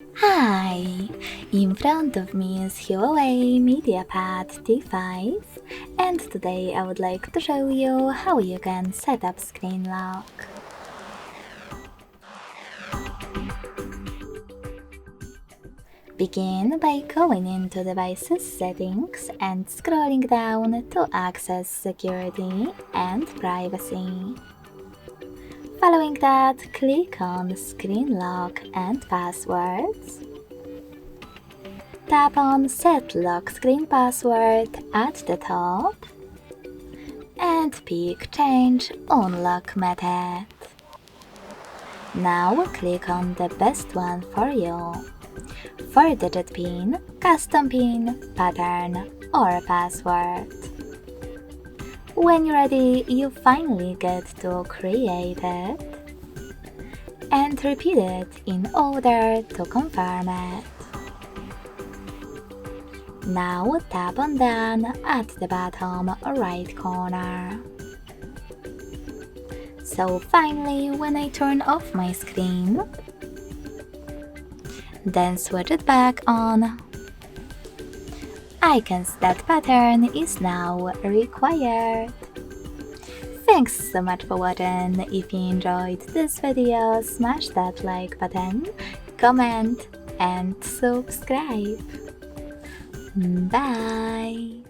Hi! In front of me is HUAWEI MediaPad T5, and today I would like to show you how you can set up screen lock. Begin by going into Devices Settings and scrolling down to access Security and Privacy. Following that, click on Screen Lock and Passwords. Tap on Set Lock Screen Password at the top and pick Change Unlock Method. Now click on the best one for you. 4-digit PIN, custom PIN, pattern, or password. When you're ready, you finally get to create it and repeat it in order to confirm it. Now tap on Done at the bottom right corner. So finally, when I turn off my screen, then switch it back on, I can see that pattern is now required. Thanks so much for watching. If you enjoyed this video, smash that like button, comment and subscribe. Bye!